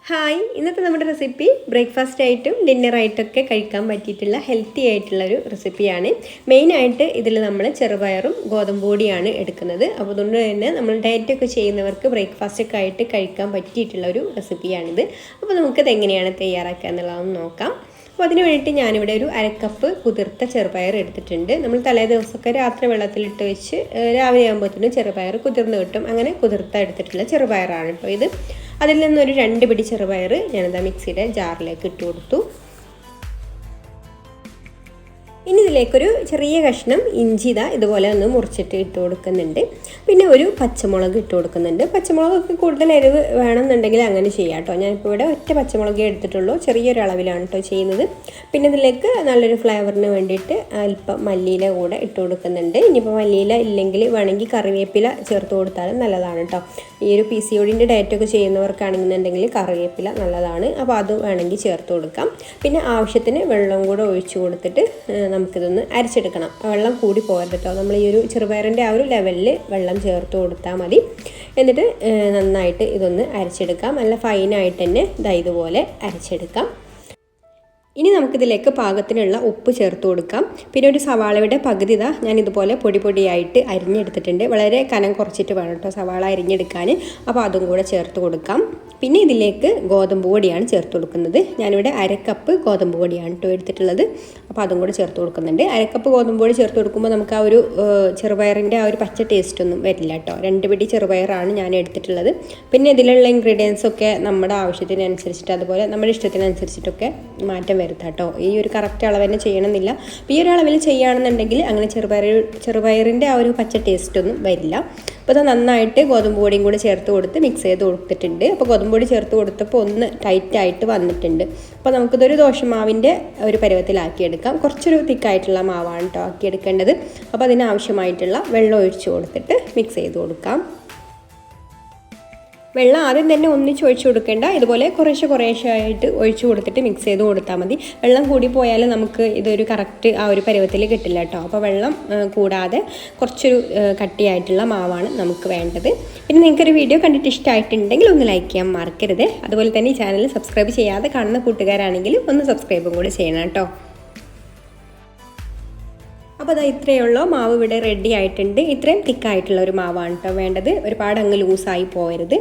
Hi, ഇന്നത്തെ നമ്മുടെ recipe breakfast ആയിട്ടും ഡിന്നറായിട്ടൊക്കെ കഴിക്കാൻ പറ്റിയിട്ടുള്ള ഹെൽത്തി ആയിട്ടുള്ളൊരു റെസിപ്പിയാണ്. മെയിനായിട്ട് ഇതിൽ നമ്മൾ ചെറുപയറും ഗോതമ്പ് പൊടിയാണ് എടുക്കുന്നത്. അപ്പോൾ അതുകൊണ്ട് തന്നെ നമ്മൾ ഡയറ്റൊക്കെ ചെയ്യുന്നവർക്ക് ബ്രേക്ക്ഫാസ്റ്റൊക്കെ ആയിട്ട് കഴിക്കാൻ പറ്റിയിട്ടുള്ളൊരു റെസിപ്പിയാണിത്. അപ്പോൾ നമുക്കത് എങ്ങനെയാണ് തയ്യാറാക്കുക എന്നുള്ളതൊന്ന് നോക്കാം. അപ്പോൾ അതിന് വേണ്ടിയിട്ട് ഞാനിവിടെ ഒരു അരക്കപ്പ് കുതിർത്ത ചെറുപയർ എടുത്തിട്ടുണ്ട്. നമ്മൾ തലേ ദിവസമൊക്കെ രാത്രി വെള്ളത്തിലിട്ട് വെച്ച് രാവിലെ ആകുമ്പോഴത്തേനും ചെറുപയർ കുതിർന്ന് കിട്ടും. അങ്ങനെ കുതിർത്ത എടുത്തിട്ടുള്ള ചെറുപയറാണ് കേട്ടോ ഇത്. അതിൽ നിന്നൊരു 2 പിടി ചെറുപയർ ഞാനിതാ മിക്സിയുടെ ജാറിലേക്ക് ഇട്ട് കൊടുത്തു. ഇനി ഇതിലേക്കൊരു ചെറിയ കഷ്ണം ഇഞ്ചി ഇതുപോലെ ഒന്ന് മുറിച്ചിട്ട് ഇട്ട് കൊടുക്കുന്നുണ്ട്. പിന്നെ ഒരു പച്ചമുളക് ഇട്ട് കൊടുക്കുന്നുണ്ട്. പച്ചമുളകൊക്കെ കൂടുതൽ എരിവ് വേണമെന്നുണ്ടെങ്കിൽ അങ്ങനെ ചെയ്യാം കേട്ടോ. ഞാനിപ്പോൾ ഇവിടെ ഒറ്റ പച്ചമുളകേ എടുത്തിട്ടുള്ളൂ, ചെറിയൊരു അളവിലാണ് കേട്ടോ ചെയ്യുന്നത്. പിന്നെ ഇതിലേക്ക് നല്ലൊരു ഫ്ലേവറിന് വേണ്ടിയിട്ട് അല്പം മല്ലിയില കൂടെ ഇട്ട് കൊടുക്കുന്നുണ്ട്. ഇനിയിപ്പോൾ മല്ലിയില ഇല്ലെങ്കിൽ വേണമെങ്കിൽ കറിവേപ്പില ചേർത്ത് കൊടുത്താലും നല്ലതാണ് കേട്ടോ. ഈ ഒരു PCODൻ്റെ ഡയറ്റൊക്കെ ചെയ്യുന്നവർക്കാണെന്നുണ്ടെങ്കിൽ കറിവേപ്പില നല്ലതാണ്. അപ്പോൾ അത് വേണമെങ്കിൽ ചേർത്ത് കൊടുക്കാം. പിന്നെ ആവശ്യത്തിന് വെള്ളം കൂടെ ഒഴിച്ച് കൊടുത്തിട്ട് നമുക്കിതൊന്ന് അരച്ചെടുക്കണം. വെള്ളം കൂടി പോകരുത് കേട്ടോ. നമ്മൾ ഈ ഒരു ചെറുപയറിൻ്റെ ആ ഒരു ലെവലിൽ വെള്ളം ചേർത്ത് കൊടുത്താൽ മതി. എന്നിട്ട് നന്നായിട്ട് ഇതൊന്ന് അരച്ചെടുക്കാം. നല്ല ഫൈനായിട്ട് തന്നെ ഇതുപോലെ അരച്ചെടുക്കാം. ഇനി നമുക്കിതിലേക്ക് പാകത്തിനുള്ള ഉപ്പ് ചേർത്ത് കൊടുക്കാം. പിന്നെ ഒരു സവാളയുടെ പകുതി ഞാൻ ഇതുപോലെ പൊടിയായിട്ട് അരിഞ്ഞെടുത്തിട്ടുണ്ട്. വളരെ കനം കുറച്ചിട്ട് വേണം കേട്ടോ സവാള അരിഞ്ഞെടുക്കാൻ. അപ്പോൾ അതും കൂടെ ചേർത്ത് കൊടുക്കാം. പിന്നെ ഇതിലേക്ക് ഗോതമ്പ് പൊടിയാണ് ചേർത്ത് കൊടുക്കുന്നത്. ഞാനിവിടെ അരക്കപ്പ് ഗോതമ്പ് പൊടിയാണ് കേട്ടോ എടുത്തിട്ടുള്ളത്. അപ്പോൾ അതും കൂടെ ചേർത്ത് കൊടുക്കുന്നുണ്ട്. അരക്കപ്പ് ഗോതമ്പ് പൊടി ചേർത്ത് കൊടുക്കുമ്പോൾ നമുക്ക് ആ ഒരു ചെറുപയറിൻ്റെ ആ ഒരു പച്ച ടേസ്റ്റ് ഒന്നും വരില്ല കേട്ടോ. 2 പിടി ചെറുപയറാണ് ഞാൻ എടുത്തിട്ടുള്ളത്. പിന്നെ ഇതിലുള്ള ഇൻഗ്രീഡിയൻസ് ഒക്കെ നമ്മുടെ ആവശ്യത്തിനനുസരിച്ചിട്ട് അതുപോലെ നമ്മുടെ ഇഷ്ടത്തിനനുസരിച്ചിട്ടൊക്കെ മാറ്റം വരുത്താം കേട്ടോ. ഈ ഒരു കറക്റ്റ് അളവ് തന്നെ ചെയ്യണമെന്നില്ല. അപ്പോൾ ഈ ഒരു അളവിൽ ചെയ്യുകയാണെന്നുണ്ടെങ്കിൽ അങ്ങനെ ചെറുപയറിൻ്റെ ആ ഒരു പച്ച ടേസ്റ്റ് ഒന്നും വരില്ല. അപ്പോൾ അത് നന്നായിട്ട് ഗോതമ്പ് പൊടിയും കൂടി ചേർത്ത് കൊടുത്ത് മിക്സ് ചെയ്ത് കൊടുത്തിട്ടുണ്ട്. അപ്പോൾ ഗോതമ്പ് പൊടി ചേർത്ത് കൊടുത്തപ്പോൾ ഒന്ന് ടൈറ്റായിട്ട് വന്നിട്ടുണ്ട്. അപ്പോൾ നമുക്കിതൊരു ദോശമാവിൻ്റെ ഒരു പരുവത്തിലാക്കിയെടുക്കാം. കുറച്ചൊരു തിക്കായിട്ടുള്ള മാവാണ് കേട്ടോ ആക്കിയെടുക്കേണ്ടത്. അപ്പോൾ അതിനാവശ്യമായിട്ടുള്ള വെള്ളം ഒഴിച്ച് കൊടുത്തിട്ട് മിക്സ് ചെയ്ത് കൊടുക്കാം. വെള്ളം ആദ്യം തന്നെ ഒന്നിച്ച് ഒഴിച്ചു കൊടുക്കേണ്ട. ഇതുപോലെ കുറേശ്ശെ ആയിട്ട് ഒഴിച്ചു കൊടുത്തിട്ട് മിക്സ് ചെയ്ത് കൊടുത്താൽ മതി. വെള്ളം കൂടി പോയാൽ നമുക്ക് ഇതൊരു കറക്റ്റ് ആ ഒരു പരുവത്തിൽ കിട്ടില്ല കേട്ടോ. അപ്പോൾ വെള്ളം കൂടാതെ കുറച്ചൊരു കട്ടിയായിട്ടുള്ള മാവാണ് നമുക്ക് വേണ്ടത്. പിന്നെ നിങ്ങൾക്കൊരു വീഡിയോ കണ്ടിട്ട് ഇഷ്ടമായിട്ടുണ്ടെങ്കിൽ ഒന്ന് ലൈക്ക് ചെയ്യാൻ മറക്കരുത്. അതുപോലെ തന്നെ ഈ ചാനൽ സബ്സ്ക്രൈബ് ചെയ്യാതെ കാണുന്ന കൂട്ടുകാരാണെങ്കിൽ ഒന്ന് സബ്സ്ക്രൈബും കൂടി ചെയ്യണം കേട്ടോ. അപ്പോൾ ഇത്രയുള്ള മാവ് ഇവിടെ റെഡി ആയിട്ടുണ്ട്. ഇത്രയും തിക്കായിട്ടുള്ള ഒരു മാവാണ് കേട്ടോ വേണ്ടത്. ഒരുപാട് അങ്ങ് ലൂസായി പോകരുത്.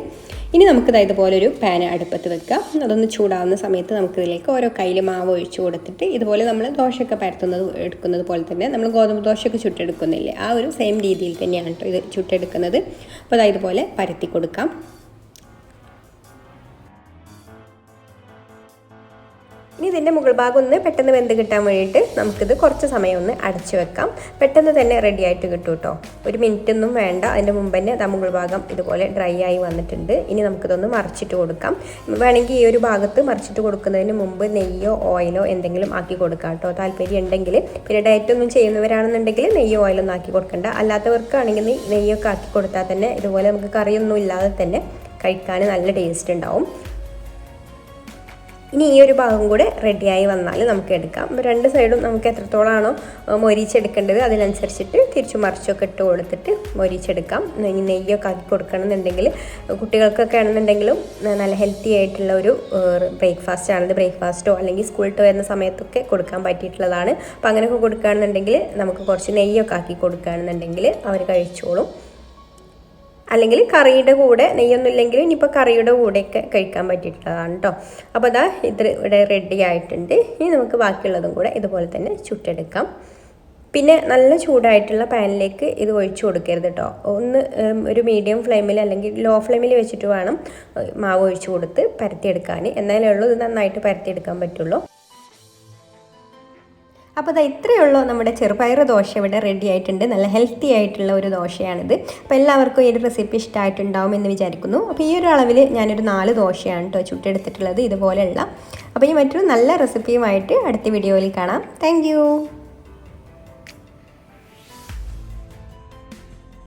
ഇനി നമുക്ക് ഇതുപോലെ ഒരു പാൻ അടുപ്പത്ത് വെക്കാം. അതൊന്ന് ചൂടാവുന്ന സമയത്ത് നമുക്കിതിലേക്ക് ഓരോ കയ്യിൽ മാവ് ഒഴിച്ചു കൊടുത്തിട്ട് ഇതുപോലെ നമ്മൾ ദോശയൊക്കെ എടുക്കുന്നത് പോലെ തന്നെ നമ്മൾ ഗോതമ്പ് ദോശയൊക്കെ ചുട്ടെടുക്കുന്നില്ലേ, ആ ഒരു സെയിം രീതിയിൽ തന്നെയാണ് കേട്ടോ ഇത് ചുട്ടെടുക്കുന്നത്. അപ്പോൾ ഇതുപോലെ പരത്തി കൊടുക്കാം. ഇനി ഇതിൻ്റെ മുകൾ ഭാഗം ഒന്ന് പെട്ടെന്ന് വെന്ത് കിട്ടാൻ വേണ്ടിയിട്ട് നമുക്കിത് കുറച്ച് സമയം ഒന്ന് അടച്ചു വെക്കാം. പെട്ടെന്ന് തന്നെ റെഡി ആയിട്ട് കിട്ടും കേട്ടോ. 1 മിനിറ്റ് ഒന്നും വേണ്ട. അതിൻ്റെ മുമ്പ് തന്നെ മുകൾ ഭാഗം ഇതുപോലെ ഡ്രൈ ആയി വന്നിട്ടുണ്ട്. ഇനി നമുക്കിതൊന്ന് മറിച്ചിട്ട് കൊടുക്കാം. വേണമെങ്കിൽ ഈ ഒരു ഭാഗത്ത് മറിച്ചിട്ട് കൊടുക്കുന്നതിന് മുമ്പ് നെയ്യോ ഓയിലോ എന്തെങ്കിലും ആക്കി കൊടുക്കാം കേട്ടോ, താല്പര്യം ഉണ്ടെങ്കിൽ. പിന്നെ ഡയറ്റൊന്നും ചെയ്യുന്നവരാണെന്നുണ്ടെങ്കിൽ നെയ്യോ ഓയിലൊന്നും ആക്കി കൊടുക്കണ്ട. അല്ലാത്തവർക്കാണെങ്കിൽ നെയ്യൊക്കെ ആക്കി കൊടുത്താൽ തന്നെ ഇതുപോലെ നമുക്ക് കറിയൊന്നും ഇല്ലാതെ തന്നെ കഴിക്കാൻ നല്ല ടേസ്റ്റ് ഉണ്ടാവും. ഇനി ഈ ഒരു ഭാഗം കൂടെ റെഡിയായി വന്നാൽ നമുക്ക് എടുക്കാം. 2 സൈഡും നമുക്ക് എത്രത്തോളമാണോ മൊരിച്ചെടുക്കേണ്ടത് അതിനനുസരിച്ചിട്ട് തിരിച്ചു മറിച്ചൊക്കെ ഇട്ട് കൊടുത്തിട്ട് മൊരിച്ചെടുക്കാം. ഇനി നെയ്യൊക്കെ ആക്കി കൊടുക്കണമെന്നുണ്ടെങ്കിൽ കുട്ടികൾക്കൊക്കെ ആണെന്നുണ്ടെങ്കിലും നല്ല ഹെൽത്തി ആയിട്ടുള്ള ഒരു ബ്രേക്ക്ഫാസ്റ്റാണിത്. ബ്രേക്ക്ഫാസ്റ്റോ അല്ലെങ്കിൽ സ്കൂളിൽ വരുന്ന സമയത്തൊക്കെ കൊടുക്കാൻ പറ്റിയിട്ടുള്ളതാണ്. അപ്പോൾ അങ്ങനെയൊക്കെ കൊടുക്കുകയാണെന്നുണ്ടെങ്കിൽ നമുക്ക് കുറച്ച് നെയ്യൊക്കെ ആക്കി കൊടുക്കുകയാണെന്നുണ്ടെങ്കിൽ അവർ കഴിച്ചോളും. അല്ലെങ്കിൽ കറിയുടെ കൂടെ നെയ്യൊന്നും ഇല്ലെങ്കിൽ ഇനിയിപ്പോൾ കറിയുടെ കൂടെയൊക്കെ കഴിക്കാൻ പറ്റിയിട്ടുള്ളതാണ് കേട്ടോ. അപ്പോൾ ഇത് ഇവിടെ റെഡി ആയിട്ടുണ്ട്. ഇനി നമുക്ക് ബാക്കിയുള്ളതും കൂടെ ഇതുപോലെ തന്നെ ചുട്ടെടുക്കാം. പിന്നെ നല്ല ചൂടായിട്ടുള്ള പാനിലേക്ക് ഇത് ഒഴിച്ചു കൊടുക്കരുത് കേട്ടോ. ഒന്ന് ഒരു മീഡിയം ഫ്ലെയിമിൽ അല്ലെങ്കിൽ ലോ ഫ്ലെയിമിൽ വെച്ചിട്ട് വേണം മാവ് ഒഴിച്ചു കൊടുത്ത് പരത്തിയെടുക്കാൻ. എന്നാലേ ഉള്ളൂ ഇത് നന്നായിട്ട് പരത്തിയെടുക്കാൻ പറ്റുള്ളൂ. അപ്പോൾ ഇത്രയുള്ളൂ നമ്മുടെ ചെറുപയർ ദോശ ഇവിടെ റെഡി ആയിട്ടുണ്ട്. നല്ല ഹെൽത്തി ആയിട്ടുള്ള ഒരു ദോശയാണിത്. അപ്പോൾ എല്ലാവർക്കും ഈ ഒരു റെസിപ്പി ഇഷ്ടമായിട്ടുണ്ടാവും എന്ന് വിചാരിക്കുന്നു. അപ്പോൾ ഈ ഒരു അളവിൽ ഞാനൊരു 4 ദോശയാണ് കേട്ടോ ചുട്ടെടുത്തിട്ടുള്ളത് ഇതുപോലെയുള്ള. അപ്പോൾ ഈ മറ്റൊരു നല്ല റെസിപ്പിയുമായിട്ട് അടുത്ത വീഡിയോയിൽ കാണാം. താങ്ക്